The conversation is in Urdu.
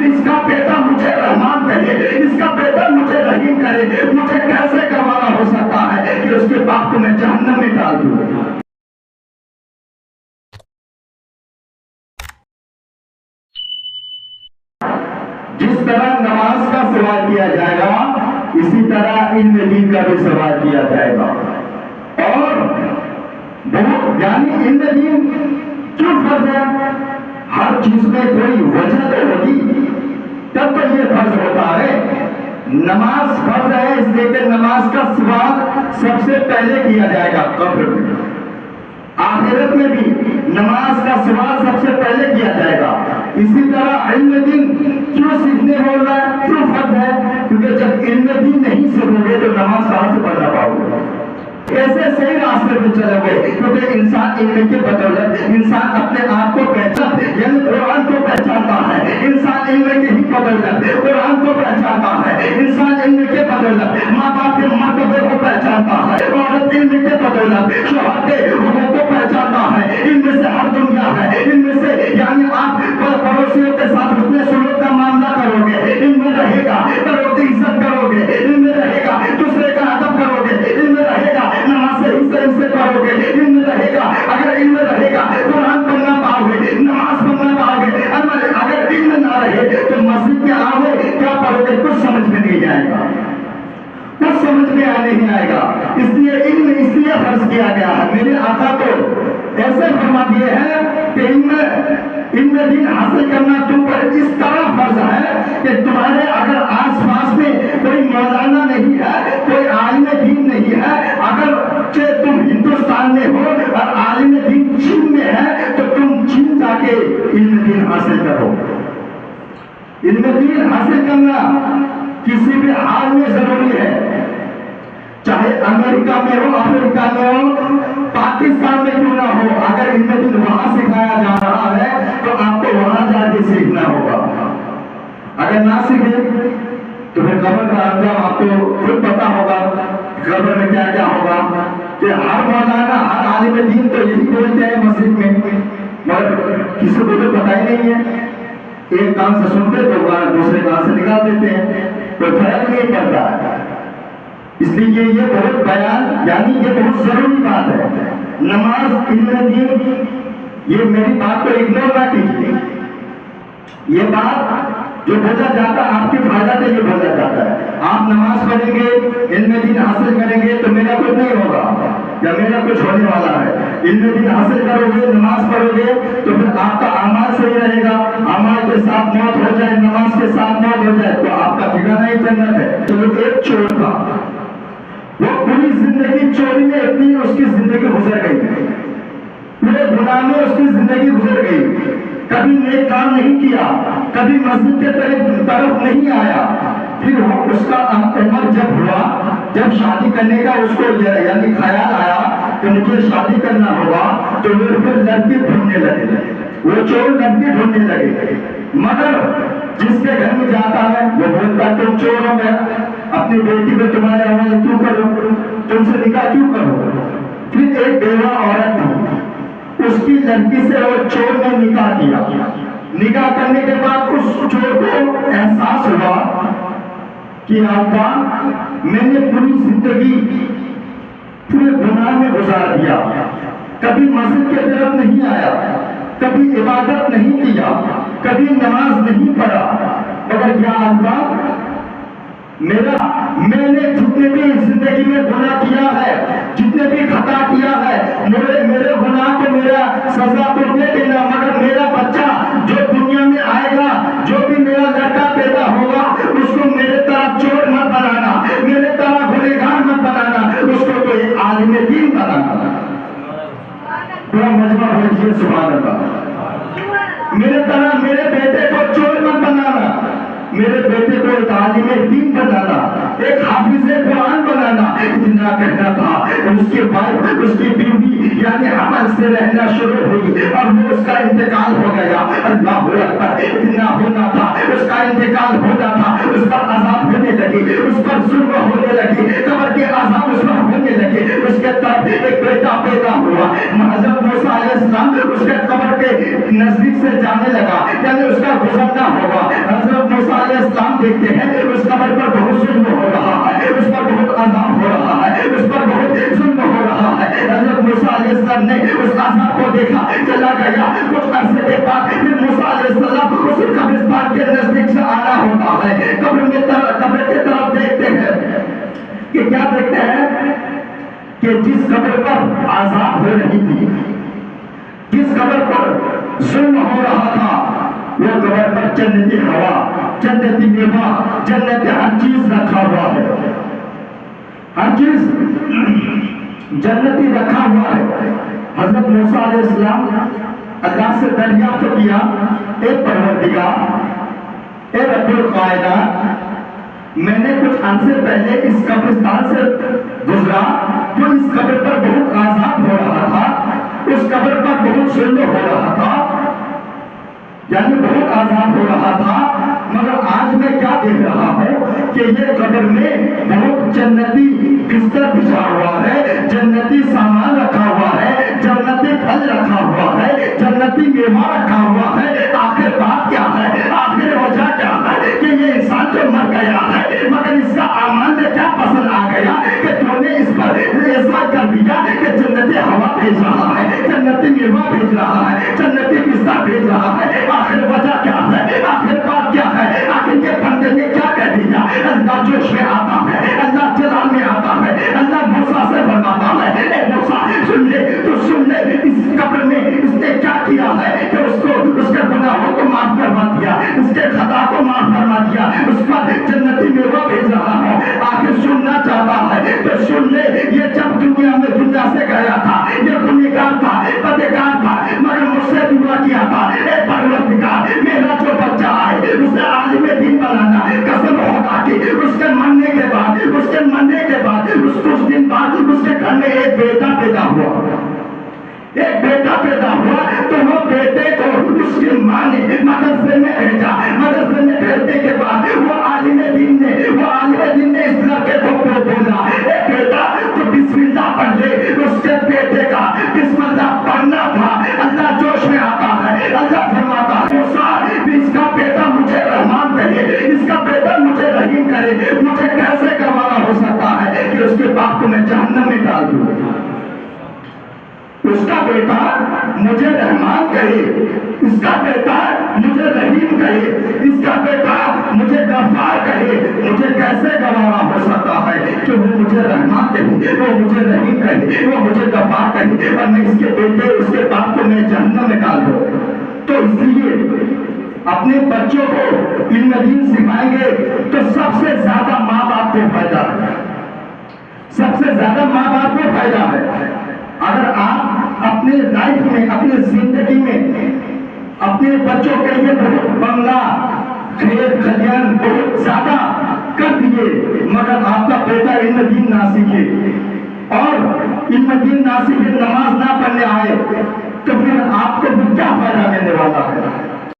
اس کا بیٹا مجھے رحمان کہے، اس کا بیٹا مجھے رحیم کرے، مجھے کیسے گوارا ہو سکتا ہے کہ اس کے باپ کو میں جہنم میں ڈال دوں؟ جس طرح نماز کا سوال کیا جائے گا اسی طرح علم دین کا بھی سوال کیا جائے گا۔ اور بہت یعنی علم دین کیوں فرض ہے؟ ہر چیز میں کوئی وجہ تو ہوگی تب تو یہ فرض ہوتا ہے۔ نماز فرض ہے اس لیے کہ نماز کا سوال سب سے پہلے کیا جائے گا قبر میں، آخرت میں بھی نماز کا سوال سب سے پہلے کیا جائے گا۔ اسی طرح علم دین کیوں سیکھنے بول رہا ہے، کیوں فرض ہے؟ کیونکہ جب علم دین نہیں سیکھو گے تو نماز کہاں سے پڑھنا پاؤ گے؟ ایسے صحیح راستے پہ چلو گے، کیونکہ انسان علم کے بدولت انسان اپنے آپ کو پہچان یعنی قرآن کو پہچانتا ہے، انسان علم کے ہی بدولت قرآن کو پہچانتا ہے، انسان علم کے بدولت ماں باپ کے مرتبے کو پہچانتا ہے، عورت علم کے بدولت شوہر کے حقوق کو پہچانتا ہے۔ ان میں سے ہر دنیا ہے، ان میں سے یعنی آپ پڑوسیوں کے ساتھ حسن سلوک کا معاملہ کرو گے، ان میں رہے گا بڑوں کی عزت کرو گے، ان میں رہے گا دوسرے کا ادب کرو گے، ان میں رہے گا نماز سے حصے پڑھو گے، ان میں رہے گا اگر علم رہے گا قرآن پڑھنا پاؤ گے، نماز پڑھنا پاؤ گے۔ اگر علم نہ رہے تو مسجد میں آؤ گے کیا پڑھو گے؟ کچھ سمجھ میں نہیں آئے گا، کچھ سمجھ میں نہیں آئے گا۔ اس لیے علم اس لیے فرض کیا گیا ہے۔ میرے آقا تو ایسے فرما دیے ہیں کہ علم دین حاصل کرنا تم پر اس طرح فرض ہے کہ تمہارے اگر آس پاس میں کوئی مولانا نہیں ہے، کوئی عالم دین نہیں ہے، اگر تم ہندوستان میں ہو اور عالم دین چین میں ہے تو تم چین جا کے علم دین حاصل کرو۔ علم دین حاصل کرنا کسی بھی حال میں ضروری ہے، چاہے امریکہ میں ہو، افریقہ میں ہو، پاکستان میں کیوں نہ ہو۔ اگر علم دین وہاں سکھایا جا رہا ہے تو آپ کو وہاں جا کے سیکھنا ہوگا۔ اگر نہ سیکھے تو پھر قبر کا انجام آپ کو خود پتا ہوگا، قبر میں کیا کیا ہوگا۔ کہ ہر مولانا ہر عالم دین تو یہی بولتے ہیں مسجد میں، مگر کسی کو تو پتا ہی نہیں ہے، ایک کان سے سنتے تو دوسرے کان سے نکال دیتے ہیں، کوئی فرق نہیں پڑتا ہے۔ اس لیے یہ بہت بیان یعنی یہ بہت ضروری بات ہے۔ نماز علم دین، یہ میری بات کو اگنور نہ کیجیے، یہ بات جو بولا جاتا ہے آپ کے فائدہ کے لیے بولا جاتا ہے۔ آپ نماز پڑھیں گے، علم دین حاصل کریں گے تو میرا کچھ نہیں ہوگا یا میرا کچھ ہونے والا ہے۔ علم دین حاصل کرو گے، نماز پڑھو گے تو پھر آپ کا اعمال صحیح رہے گا، اعمال کے ساتھ موت ہو جائے، نماز کے ساتھ موت ہو جائے تو آپ کا ٹھکانہ ہی جنت ہے۔ چلو ایک چور تھا، وہ پوری زندگی چوری میں اتنی اس کی زندگی گزر گئی، پورے گناہ میں اس کی زندگی گزر گئی، کبھی نیک کام نہیں کیا، کبھی مسجد کے طرف نہیں آیا۔ پھر اس کا عمر جب ہوا، جب شادی کرنے کا اس کو یعنی خیال آیا کہ مجھے شادی کرنا ہوگا تو وہ پھر لڑکی ڈھونڈنے لگے، وہ چور لڑکی ڈھونڈنے لگے۔ مگر جس کے گھر میں جاتا ہے وہ بولتا تم چور ہو، گیا اپنی بیٹی کو تمہارے حوالے کیوں کرو، تم سے نکاح کیوں کرو۔ پھر ایک بیوہ عورت تھی، اس کی لڑکی سے وہ چور نے نکاح کیا۔ نکاح کرنے کے بعد اس چور کو احساس ہوا کہ آقا میں نے پوری زندگی پورے گناہ میں گزار دیا، کبھی مسجد کی طرف نہیں آیا، کبھی عبادت نہیں کیا، کبھی نماز نہیں پڑھا، مگر یا اللہ میں نے جتنے بھی زندگی میں گناہ کیا ہے، جتنے بھی خطا کیا ہے، میرے گناہ کو میرا سزا تو دے دینا، مگر میرا بچہ جو دنیا میں آئے گا، جو بھی میرا لڑکا پیدا ہوگا، اس کو میرے طرح چور مت بنانا، میرے طرح گنہگار مت بنانا، اس کو تو ایک عالم دین بنانا۔ پورا مجمع بھیجیے سبحان اللہ۔ میرے طرح میرے بیٹے کو چور مت بنانا، میرے بیٹے کو ایک عالم دین بنانا، ایک حافظ قرآن بنانا۔ اتنا کہنا تھا، اس کے بعد اس کی بیوی یعنی حمل سے رہنا شروع ہوئی اور وہ اس کا انتقال ہو گیا۔ اللہ اکبر، اتنا ہونا تھا، اس کا انتقال ہونا تھا، اس پر عذاب ہونے لگی، اس پر ظلم ہونے لگی، قبر کے عذاب اس پر ہونے لگے۔ اس کے تب ایک بیٹا پیدا ہوا، حضرت موسیٰ علیہ السلام اس کے قبر کے نزدیک سے جانے لگا، یعنی اس کا گزرنا ہوگا۔ حضرت آپ دیکھتے ہیں اس قبر پر بہت ظلم ہو رہا ہے، اس پر بہت عذاب ہو رہا ہے، اس پر بہت ظلم ہو رہا ہے۔ حضرت موسیٰ علیہ السلام نے اس عذاب کو دیکھا، چلا گیا کچھ عرصے کے بعد پھر موسیٰ علیہ السلام اس قبرستان کے نزدیک سے آنا ہوتا ہے، قبر کی طرف دیکھتے ہیں کہ کیا دیکھتے ہیں کہ جس قبر پر عذاب ہو رہی تھی، جس قبر پر ظلم ہو رہا تھا، وہ قبر پر جنتی ہوا، جنتی میوہ، جنت ہر چیز رکھا ہوا ہے، ہر چیز جنتی رکھا ہوا ہے۔ حضرت موسیٰ علیہ السلام اللہ سے دریافت کیا، اے پروردگار، اے رب الکائنات، میں نے کچھ عرصے پہلے اس قبرستان سے گزرا تو اس قبر پر بہت عذاب ہو رہا تھا، اس قبر پر بہت ظلم ہو رہا تھا، یعنی بہت عذاب ہو رہا تھا، مگر آج میں کیا دیکھ رہا ہوں کہ یہ قبر میں بہت جنتی بستر بچھا ہوا ہے، جنتی سامان رکھا ہوا ہے، جنتی پھل رکھا ہوا ہے، جنتی میوہ رکھا ہوا ہے۔ آخر بات کیا ہے؟ آخر وجہ کیا ہے کہ یہ انسان جو مر گیا ہے مگر اس کا اعمال میں کیا پسند آ گیا کہ تو نے اس پر ایسا کر دیا کہ جنتی ہوا بھیج رہا ہے، جنتی میوہ بھیج رہا ہے، جنتی بستر بھیج رہا ہے۔ آخر وجہ کیا ہے؟ آخر بات کیا ہے؟ آخر کے بندے نے کیا کہہ دیا؟ اللہ جوش میں آتا ہے، اللہ جلال میں آتا ہے، اللہ موسیٰ سے فرماتا ہے، اے موسیٰ سن لے، تو سن لے، اس قبر میں اس نے کیا کیا ہے کہ اس کو اس کے گناہوں کو معاف فرما دیا، اس کے خطا کو معاف فرما دیا، اس پر جنتی میوہ بھیج رہا ہے۔ آخر سننا چاہتا ہے تو سن لے، یہ جب دنیا سے گیا تھا یہ گنہگار تھا، بدکار تھا، مگر مجھ سے دعا کیا تھا، اے پروردگار میرا جو بچہ ہے اسے عالم دین بنانا، قسم ہوگا کہ اس کے مرنے کے بعد کچھ دن بعد اس کے گھر میں ایک بیٹا پیدا ہوا، تو وہ بیٹے کو اس کی ماں نے مدرسے میں بھیجا، مدرسے میں بھیجنے کے بعد وہ عالم دین نے اس لڑکے کو بولا، اے بیٹا تو بسم اللہ پڑھ لے۔ اس کے بیٹے کا بسم اللہ پڑھنا تھا، اللہ جوش میں آتا ہے، اللہ فرماتا ہے موسیٰ اس کا بیٹا مجھے رحمان کہے، اس کا بیٹا مجھے رحیم کرے، مجھے کیسے گوارا ہو سکتا ہے کہ اس کے باپ کو میں جہنم میں ڈال دوں؟ اس کا بیٹا مجھے رحمان کہے، اس کا بیٹا مجھے رحیم کہے، اس کا بیٹا مجھے غفار کہے، مجھے کیسے گوارا ہو سکتا ہے کہ وہ مجھے رحمان کہے، وہ مجھے رحیم کہے، وہ مجھے غفار کہے، اور میں اس کے بیٹے اس کے باپ کو میں جہنم میں ڈال دوں؟ تو اس لیے اپنے بچوں کو علم دین سکھائیں گے تو سب سے زیادہ ماں باپ کو فائدہ ہے، سب سے زیادہ ماں باپ کو فائدہ ہے۔ اگر آپ اپنے لائف میں، اپنی زندگی میں اپنے بچوں کے لیے بہت بنگلہ، کھیت کھلیان بہت زیادہ کر دیے مگر آپ کا بیٹا علم دین نہ سیکھے اور علم دین نہ سیکھے، نماز نہ پڑھنے آئے، تو پھر آپ کو کیا فائدہ ملنے والا ہے؟